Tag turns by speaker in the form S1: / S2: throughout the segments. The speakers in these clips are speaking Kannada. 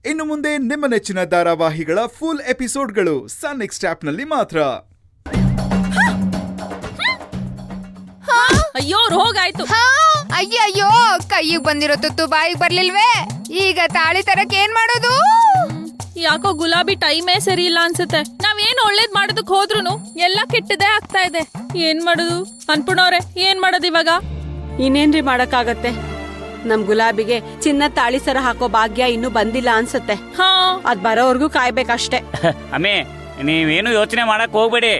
S1: ಇನ್ನು ಮುಂದೆ ನಿಮ್ಮ ನೆಚ್ಚಿನ ಧಾರಾವಾಹಿಗಳ ಫುಲ್ ಎಪಿಸೋಡ್ಗಳು ಸನ್ ನೆಕ್ಸ್ಟ್ ಆಪ್ನಲ್ಲಿ ಮಾತ್ರ.
S2: ಅಯ್ಯೋ ರೋಗಾಯ್ತು.
S3: ಅಯ್ಯಯ್ಯೋ, ಕೈಗೆ ಬಂದಿರೋ ತುತ್ತು ಬಾಯಿಗೆ ಬರ್ಲಿಲ್ವೇ? ಈಗ ತಾಳಿ ತರಕ್ ಏನ್ ಮಾಡೋದು?
S2: ಯಾಕೋ ಗುಲಾಬಿ ಟೈಮೇ ಸರಿ ಇಲ್ಲ ಅನ್ಸುತ್ತೆ. ನಾವೇನು ಒಳ್ಳೇದ್ ಮಾಡೋದಕ್ ಹೋದ್ರು ಎಲ್ಲ ಕೆಟ್ಟದೇ ಆಗ್ತಾ ಇದೆ. ಏನ್ ಮಾಡೋದು? ಅನ್ಪುಣವ್ರೆ, ಏನ್ ಮಾಡೋದು ಇವಾಗ?
S4: ಇನ್ನೇನ್ರಿ ಮಾಡಕ್ಕಾಗತ್ತೆ? ನಮ್ ಗುಲಾಬಿಗೆ ಚಿನ್ನ ತಾಳಿ ಸರ ಹಾಕೋ ಭಾಗ್ಯ ಇನ್ನೂ ಬಂದಿಲ್ಲ ಅನ್ಸುತ್ತೆ. ಅದ್ ಬರೋವರ್ಗೂ ಕಾಯ್ಬೇಕಷ್ಟೇ.
S5: ಅಮ್ಮೆ, ನೀವೇನು ಯೋಚನೆ ಮಾಡಕ್ ಹೋಗ್ಬೇಡಿ.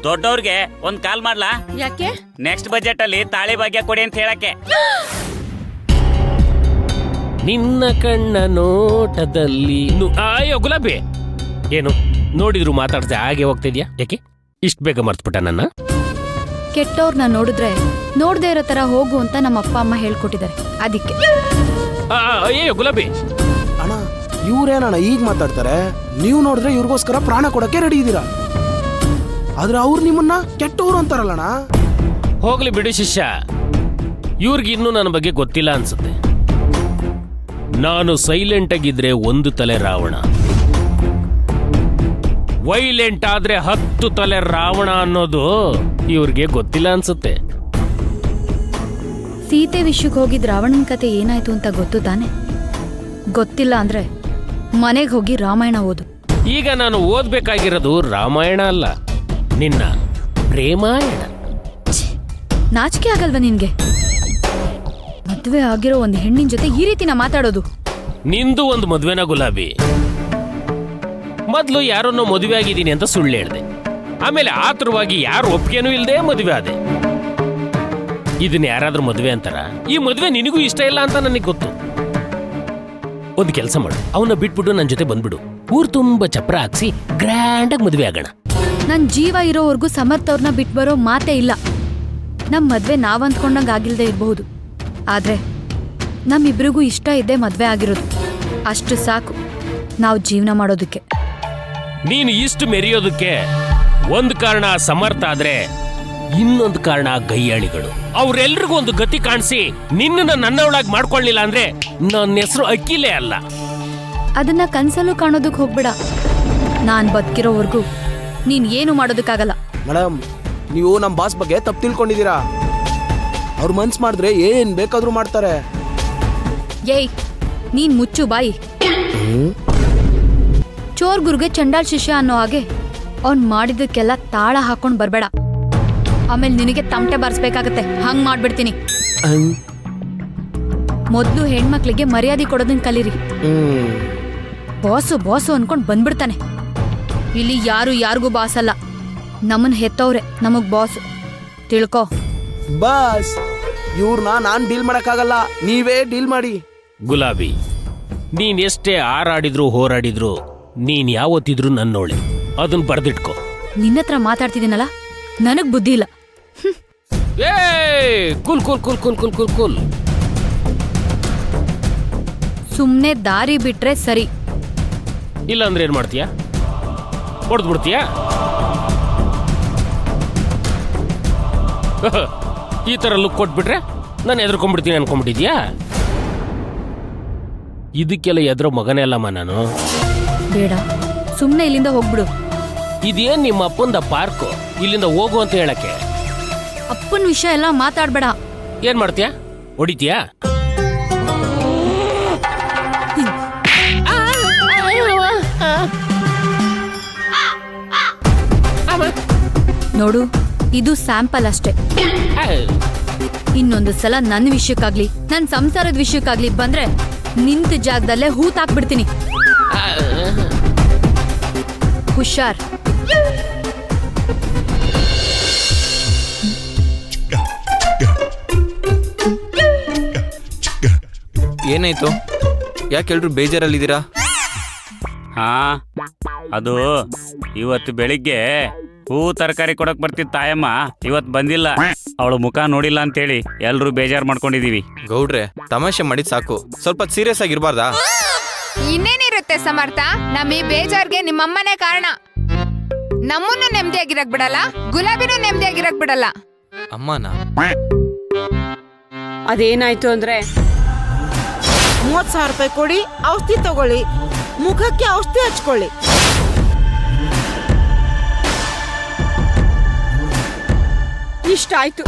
S5: ದೊಡ್ಡವ್ರಿಗೆ ಒಂದ್ ಕಾಲ್ ಮಾಡ್ಲಾ?
S4: ಯಾಕೆ?
S5: ನೆಕ್ಸ್ಟ್ ಬಜೆಟ್ ಅಲ್ಲಿ ತಾಳಿ ಭಾಗ್ಯ ಕೊಡಿ ಅಂತ ಹೇಳಕ್ಕೆ.
S6: ನಿನ್ನ ಕಣ್ಣ ನೋಟದಲ್ಲಿ ಅಯ್ಯೋ ಗುಲಾಬಿ, ಏನು ನೋಡಿದ್ರು ಮಾತಾಡ್ದೆ ಹಾಗೆ ಹೋಗ್ತಿದ್ಯಾ? ಯಾಕೆ ಇಷ್ಟ ಬೇಗ ಮರ್ತ್ಬಿಟ್ಟ ನನ್ನ?
S7: ಕೆಟ್ಟವ್ರನ್ನ ನೋಡಿದ್ರೆ ನೋಡ್ದೇ ಇರೋ ತರ ಹೋಗು ಅಂತ ನಮ್ಮ ಅಪ್ಪ ಅಮ್ಮ ಹೇಳ್ಕೊಟ್ಟಿದ್ದಾರೆ, ಅದಕ್ಕೆ.
S6: ಅಯ್ಯೋ ಗುಲಾಬಿ,
S8: ಅಣ್ಣ ಇವ್ರೇನಣ್ಣ ಈಗ ಮಾತಾಡ್ತಾರೆ? ನೀವು ನೋಡಿದ್ರೆ ಇವ್ರಿಗೋಸ್ಕರ ಪ್ರಾಣ ಕೊಡಕ್ಕೆ ರೆಡಿ ಇದ್ದೀರಾ, ಆದ್ರೆ ಅವ್ರು ನಿಮ್ಮನ್ನ ಕೆಟ್ಟವ್ರು ಅಂತಾರಲ್ಲಣ್ಣ.
S6: ಹೋಗ್ಲಿ ಬಿಡು ಶಿಷ್ಯ, ಇವ್ರಿಗೆ ಇನ್ನೂ ನನ್ನ ಬಗ್ಗೆ ಗೊತ್ತಿಲ್ಲ ಅನ್ಸುತ್ತೆ. ನಾನು ಸೈಲೆಂಟ್ ಆಗಿದ್ರೆ ಒಂದು ತಲೆ ರಾವಣ, ವೈಲೆಂಟ್ ಆದ್ರೆ 10 ತಲೆ ರಾವಣ ಅನ್ನೋದು ಇವ್ರಿಗೆ ಗೊತ್ತಿಲ್ಲ ಅನ್ಸುತ್ತೆ.
S7: ಸೀತೆ ವಿಷಯಕ್ಕೆ ಹೋಗಿದ್ ರಾವಣನ ಕತೆ ಏನಾಯ್ತು ಅಂತ ಗೊತ್ತು ತಾನೆ? ಗೊತ್ತಿಲ್ಲ ಅಂದ್ರೆ ಮನೆಗೆ ಹೋಗಿ ರಾಮಾಯಣ ಓದು.
S6: ಈಗ ನಾನು ಓದ್ಬೇಕಾಗಿರೋದು ರಾಮಾಯಣ ಅಲ್ಲ, ನಿನ್ನ ಪ್ರೇಮಾಯಣ.
S7: ನಾಚಿಕೆ ಆಗಲ್ವಾ ನಿನ್ಗೆ? ಮದ್ವೆ ಆಗಿರೋ ಒಂದು ಹೆಣ್ಣಿನ ಜೊತೆ ಈ ರೀತಿನ ಮಾತಾಡೋದು?
S6: ನಿಂದು ಒಂದು ಮದ್ವೆನ ಗುಲಾಬಿ? ಮೊದ್ಲು ಯಾರನ್ನೋ ಮದುವೆ ಆಗಿದ್ದೀನಿ ಅಂತ ಸುಳ್ಳು ಹೇಳ್ದೆ, ಆಮೇಲೆ ಆತುರವಾಗಿ ಯಾರು ಒಪ್ಪಿಗೆನೂ ಇಲ್ಲದೆ ಮದುವೆ ಆದೆ. ಇದನ್ನ ಯಾರಾದ್ರೂ ಮದುವೆ ಅಂತಾರ? ಈ ಮದುವೆ ನಿನಗೂ ಇಷ್ಟ ಇಲ್ಲ ಅಂತ ನನಗೆ ಗೊತ್ತು. ಒಂದು ಕೆಲಸ ಮಾಡು, ಅವನ್ನ ಬಿಟ್ಬಿಟ್ಟು ನನ್ನ ಜೊತೆ ಬಂದ್ಬಿಡು. ಊರ್ ತುಂಬಾ ಚಪ್ರ ಹಾಕ್ಸಿ ಗ್ರ್ಯಾಂಡ್ ಆಗಿ ಮದುವೆ ಆಗೋಣ.
S7: ನನ್ ಜೀವ ಇರೋವರೆಗೂ ಸಮರ್ಥ ಅವ್ರನ್ನ ಬಿಟ್ಟು ಬರೋ ಮಾತೇ ಇಲ್ಲ. ನಮ್ ಮದ್ವೆ ನಾವ್ ಅಂದ್ಕೊಂಡಂಗ ಆಗಿಲ್ದೇ ಇರಬಹುದು, ಆದ್ರೆ ನಮ್ಮಿಬ್ರಿಗೂ ಇಷ್ಟ ಇದ್ದೇ ಮದ್ವೆ ಆಗಿರೋದು. ಅಷ್ಟು ಸಾಕು ನಾವು ಜೀವನ ಮಾಡೋದಕ್ಕೆ.
S6: ನೀನು ಇಷ್ಟು ಮೆರೆಯೋದಕ್ಕೆ ಒಂದು ಕಾರಣ ಸಮರ್ಥ ಆದ್ರೆ ಇನ್ನೊಂದು ಕಾರಣ ಗಯ್ಯಾಳಿಗಳು. ಅವ್ರೆಲ್ರಿಗೂ ಒಂದು ಗತಿ ಕಾಣಿಸಿ ನಿನ್ನನ್ನ ನನ್ನವಳಾಗಿ ಮಾಡ್ಕೊಳ್ಳಿಲ್ಲ ಅಂದ್ರೆ ನನ್ನ ಹೆಸರು ಅಕ್ಕಿಲೇ ಅಲ್ಲ.
S7: ಅದನ್ನ ಕನ್ಸಲ್ಲೂ ಕಾಣೋದಕ್ ಹೋಗ್ಬೇಡ. ನಾನ್ ಬದುಕಿರೋವರೆಗೂ ನೀನ್ ಏನು ಮಾಡೋದಕ್ಕಾಗಲ್ಲ.
S8: ಮೇಡಮ್, ನೀವು ನಮ್ಮ ಬಾಸ್ ಬಗ್ಗೆ ತಪ್ಪು ತಿಳ್ಕೊಂಡಿದ್ದೀರಾ. ಅವ್ರು ಮನ್ಸ್ ಮಾಡಿದ್ರೆ ಏನ್ ಬೇಕಾದ್ರೂ ಮಾಡ್ತಾರೆ.
S7: ಏಯ್, ನೀನ್ ಮುಚ್ಚು ಬಾಯಿ. ಚೋರ್ ಗುರುಗೆ ಚಂಡಾಲ್ ಶಿಷ್ಯ ಅನ್ನೋ ಹಾಗೆ ಅವ್ನ್ ಮಾಡಿದಕ್ಕೆಲ್ಲ ತಾಳ ಹಾಕೊಂಡ್ ಬರ್ಬೇಡ. ಆಮೇಲೆ ನಿನಗೆ ತಮಟೆ ಬಾರಿಸ್ಬೇಕಾಗತ್ತೆ. ಹಂಗ್ ಮಾಡ್ಬಿಡ್ತೀನಿ. ಮೊದ್ಲು ಹೆಣ್ಮಕ್ಳಿಗೆ ಮರ್ಯಾದೆ ಕೊಡೋದನ್ನ ಕಲೀರಿ. ಬಾಸು ಬಾಸು ಅನ್ಕೊಂಡ್ ಬಂದ್ಬಿಡ್ತಾನೆ. ಇಲ್ಲಿ ಯಾರು ಯಾರಿಗೂ ಬಾಸ್ ಅಲ್ಲ, ನಮ್ಮನ್ ಹೆತ್ತವ್ರೆ ನಮಗ್ ಬಾಸ್, ತಿಳ್ಕೊ.
S8: ಬಾಸ್, ಇವ್ರನ್ನ ನಾನ್ ಡೀಲ್ ಮಾಡಕ್ಕಾಗಲ್ಲ, ನೀವೇ ಡೀಲ್ ಮಾಡಿ.
S6: ಗುಲಾಬಿ, ನೀನ್ ಎಷ್ಟೇ ಆರಾಡಿದ್ರು ಹೋರಾಡಿದ್ರು ನೀನ್ ಯಾವತ್ತಿದ್ರು ನನ್ನೋಳೆ, ಅದನ್ನ ಬರ್ದಿಟ್ಕೋ.
S7: ನಿನ್ನತ್ರ ಮಾತಾಡ್ತಿದ್ದೀನಲ್ಲ, ನನಗ್ ಬುದ್ಧಿ ಇಲ್ಲ.
S6: Cool cool cool cool cool cool cool.
S7: ಸುಮ್ನೆ ದಾರಿ ಬಿಟ್ರೆ ಸರಿ.
S6: ಇಲ್ಲ ಅಂದ್ರೆ ಏನ್ ಮಾಡ್ತೀಯಾ? ಹೊಡೆದ್ ಬಿಡ್ತೀಯಾ? ಈ ತರ ಲುಕ್ ಕೊಟ್ಬಿಟ್ರೆ ನಾನು ಎದ್ರಕೊಂಡ್ಬಿಡ್ತೀನಿ ಅನ್ಕೊಂಡ್ಬಿಟ್ಟಿದ್ಯಾ? ಇದಕ್ಕೆಲ್ಲ ಎದ್ರೋ ಮಗನೇ ಅಲ್ಲಮ್ಮ ನಾನು.
S7: ಬೇಡ, ಸುಮ್ನೆ ಇಲ್ಲಿಂದ ಹೋಗ್ಬಿಡು.
S6: ಇದೇನ್ ನಿಮ್ಮ ಅಪ್ಪಂದ ಪಾರ್ಕು, ಇಲ್ಲಿಂದ ಹೋಗು ಅಂತ ಹೇಳಕ್ಕೆ?
S7: ಅಪ್ಪನ ವಿಷಯ ಎಲ್ಲ ಮಾತಾಡ್ಬೇಡ.
S6: ಏನ್ ಮಾಡ್ತೀಯಾ? ಹೊಡಿತೀಯಾ?
S7: ನೋಡು, ಇದು ಸ್ಯಾಂಪಲ್ ಅಷ್ಟೇ. ಇನ್ನೊಂದು ಸಲ ನನ್ನ ವಿಷಯಕ್ಕಾಗ್ಲಿ ನನ್ನ ಸಂಸಾರದ ವಿಷಯಕ್ಕಾಗ್ಲಿ ಬಂದ್ರೆ ನಿಂತ ಜಾಗದಲ್ಲೇ ಹೂತಾಕ್ಬಿಡ್ತೀನಿ. ಹುಷಾರ್.
S9: ಏನಾಯ್ತು? ಯಾಕೆಲ್ರು ಬೇಜಾರಲ್ಲಿದ್ದೀರಾ?
S5: ಹಾ, ಅದು ಇವತ್ತು ಬೆಳಿಗ್ಗೆ ಹೂ ತರಕಾರಿ ಕೊಡಕ್ ಬರ್ತಿದ್ ತಾಯಮ್ಮ ಇವತ್ ಬಂದಿಲ್ಲ. ಅವಳು ಮುಖ ನೋಡಿಲ್ಲ ಅಂತೇಳಿ ಎಲ್ರು ಬೇಜಾರ್ ಮಾಡ್ಕೊಂಡಿದೀವಿ.
S9: ಗೌಡ್ರೆ, ತಮಾಷೆ ಮಾಡಿದ್ ಸಾಕು, ಸ್ವಲ್ಪ ಸೀರಿಯಸ್ ಆಗಿರ್ಬಾರ್ದಾ?
S3: ಇನ್ನೇನಿರುತ್ತೆ ಸಮರ್ಥ, ನಮ್ಮ ಈ ಬೇಜಾರ್ಗೆ ನಿಮ್ಮಮ್ಮನೇ ಕಾರಣ. ನಮ್ಮನ್ನು ನೆಮ್ಮದಿಯಾಗಿರಕ್ ಬಿಡಲ್ಲ, ಗುಲಾಬಿನೂ ನೆಮ್ಮದಿಯಾಗಿರಕ್ ಬಿಡಲ್ಲ.
S9: ಅಮ್ಮನ
S4: ಅದೇನಾಯ್ತು ಅಂದ್ರೆ
S10: 30,000 ರೂಪಾಯಿ ಕೊಡಿ, ಔಷಧಿ ತಗೊಳ್ಳಿ.
S4: ಮುಖಕ್ಕೆ ಔಷಧಿ ಹಚ್ಕೊಳ್ಳಿ. ಇಷ್ಟ ಆಯ್ತು.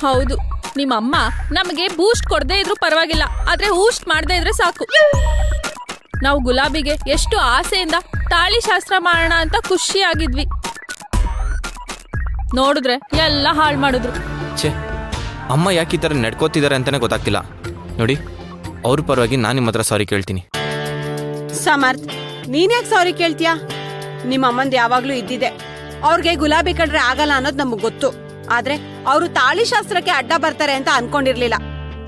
S2: ಹೌದು, ನಿಮ್ಮಮ್ಮ ನಮಗೆ ಬೂಸ್ಟ್ ಕೊಡದೇ ಇದ್ರು ಪರವಾಗಿಲ್ಲ, ಆದ್ರೆ ಊಸ್ಟ್ ಮಾಡದೇ ಇದ್ರೆ ಸಾಕು. ನಾವು ಗುಲಾಬಿಗೆ ಎಷ್ಟು ಆಸೆಯಿಂದ ತಾಳಿ ಶಾಸ್ತ್ರ ಮಾಡೋಣ ಅಂತ ಖುಷಿಯಾಗಿದ್ವಿ. ನೋಡಿದ್ರೆ ಎಲ್ಲ ಹಾಳು ಮಾಡಿದ್ರು.
S9: ಛೇ, ಅಮ್ಮ ಯಾಕೆ ಈ ಥರ ನಡ್ಕೋತಿದ್ದಾರೆ ಅಂತಾನೆ ಗೊತ್ತಾಗ್ತಿಲ್ಲ. ನೋಡಿ, ಅವ್ರ ಪರವಾಗಿ ನಾನು ನಿಮ್ಮ ಹತ್ರ ಸಾರಿ ಕೇಳ್ತೀನಿ.
S4: ಸಮರ್ಥ್, ನೀನ್ಯಾಕೆ ಸಾರಿ ಕೇಳ್ತೀಯಾ? ನಿಮ್ಮ ಅಮ್ಮಂದ್ ಯಾವಾಗ್ಲೂ ಇದ್ದಿದೆ. ಅವ್ರಿಗೆ ಗುಲಾಬಿ ಕಂಡ್ರೆ ಆಗಲ್ಲ ಅನ್ನೋದು ನಮಗ್ ಗೊತ್ತು. ಆದ್ರೆ ಅವರು ತಾಳಿ ಶಾಸ್ತ್ರಕ್ಕೆ ಅಡ್ಡ ಬರ್ತಾರೆ ಅಂತ ಅನ್ಕೊಂಡಿರ್ಲಿಲ್ಲ.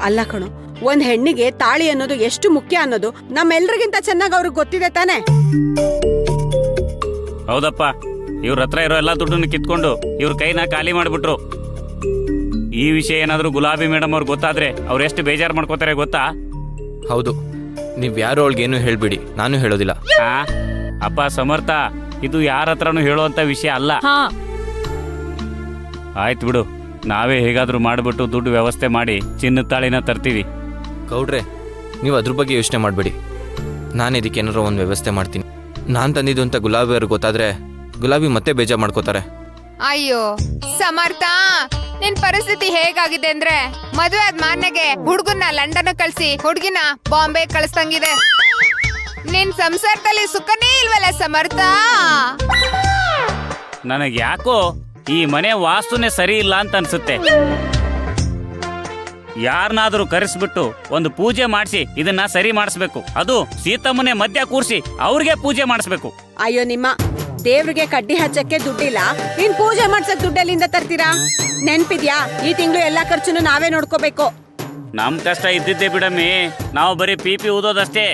S4: ಅಲ್ಲ ಕಣು, ಒಂದ್ ಹೆಣ್ಣಿಗೆ ತಾಳಿ ಅನ್ನೋದು ಎಷ್ಟು ಮುಖ್ಯ ಅನ್ನೋದು ನಮ್ಮೆಲ್ರಿಗಿಂತ ಚೆನ್ನಾಗಿ ಅವ್ರಿಗೆ ಗೊತ್ತಿದೆ ತಾನೆ.
S5: ಹೌದಪ್ಪ, ಇವ್ರ ಹತ್ರ ಇರೋ ಎಲ್ಲಾ ದುಡ್ಡನ್ನು ಕಿತ್ಕೊಂಡು ಇವ್ರ ಕೈನ ಖಾಲಿ ಮಾಡ್ಬಿಟ್ರು. ಈ ವಿಷಯ ಏನಾದ್ರೂ ಗುಲಾಬಿ ಮೇಡಮ್ ಅವ್ರಿಗೆ ಗೊತ್ತಾದ್ರೆ ಅವ್ರು ಎಷ್ಟು ಬೇಜಾರು ಮಾಡ್ಕೋತಾರೆ ಗೊತ್ತಾ?
S9: ಹೌದು, ನೀವು ಯಾರು ಅವಳಿಗೇನು ಹೇಳ್ಬಿಡಿ, ನಾನು ಹೇಳೋದಿಲ್ಲ.
S5: ಅಪ್ಪ ಸಮರ್ಥ, ಇದು ಯಾರ ಹತ್ರನೂ ಹೇಳುವಂತ ವಿಷಯ ಅಲ್ಲ.
S2: ಹಾ,
S5: ಆಯ್ತು ಬಿಡು, ನಾವೇ ಹೇಗಾದ್ರೂ ಮಾಡ್ಬಿಟ್ಟು ದುಡ್ಡು ವ್ಯವಸ್ಥೆ ಮಾಡಿ ಚಿನ್ನದ ತಾಳಿನ ತರ್ತೀವಿ.
S9: ಗೌಡ್ರೆ, ನೀವು ಅದ್ರ ಬಗ್ಗೆ ಯೋಚನೆ ಮಾಡಬೇಡಿ. ನಾನು ಇದಕ್ಕೆ ಏನಾರ ಒಂದು ವ್ಯವಸ್ಥೆ ಮಾಡ್ತೀನಿ. ನಾನು ತಂದಿದ್ದು ಅಂತ ಗುಲಾಬಿ ಅವ್ರಿಗೆ ಗೊತ್ತಾದ್ರೆ ಗುಲಾಬಿ ಮತ್ತೆ ಬೇಜಾರು ಮಾಡ್ಕೋತಾರೆ.
S3: ಅಯ್ಯೋ ಸಮರ್ಥ, ನಿನ್ ಪರಿಸ್ಥಿತಿ ಹೇಗಾಗಿದೆ ಅಂದ್ರೆ ಮದುವೆ ಆದ ಮಾರ್ನೆಗೆ ಹುಡುಗನ್ನ ಲಂಡನ್ ಕಳ್ಸಿ ಹುಡುಗಿನ ಬಾಂಬೆ ಕಳಿಸ್ತಂಗಿದೆ. ನಿನ್ ಸಂಸಾರದಲ್ಲಿ ಸುಖನೇ ಇಲ್ವಲ್ಲ ಸಮರ್ಥ.
S5: ನನಗೆ ಯಾಕೋ ಈ ಮನೆ ವಾಸ್ತುನೇ ಸರಿ ಇಲ್ಲ ಅಂತ ಅನ್ಸುತ್ತೆ. ಯಾರನ್ನಾದ್ರೂ ಕರೆಸ್ಬಿಟ್ಟು ಒಂದು ಪೂಜೆ ಮಾಡಿಸಿ ಇದನ್ನ ಸರಿ ಮಾಡಿಸ್ಬೇಕು. ಅದು ಸೀತಮ್ಮನೆ ಮಧ್ಯ ಕೂರ್ಸಿ ಅವ್ರಿಗೆ ಪೂಜೆ ಮಾಡಿಸ್ಬೇಕು.
S4: ಅಯ್ಯೋ ನಿಮ್ಮ ದೇವ್ರಿಗೆ ಕಡ್ಡಿ ಹಚ್ಚಕ್ಕೆ ದುಡ್ಡಿಲ್ಲ, ನೀನ್ ಪೂಜೆ ಮಾಡ್ಸಕ್ ದುಡ್ಡಲ್ಲಿಂದ ತರ್ತೀರಾ? ನೆನ್ಪಿದ್ಯಾ, ಈ ತಿಂಗಳು ಎಲ್ಲಾ ಖರ್ಚುನು ನಾವೇ ನೋಡ್ಕೋಬೇಕು.
S5: ನಮ್ ಕಷ್ಟ ಇದ್ದಿದ್ದೆ ಬಿಡಮ್ಮಿ, ನಾವು ಬರೀ ಪಿಪಿ ಊದೋದಷ್ಟೇ,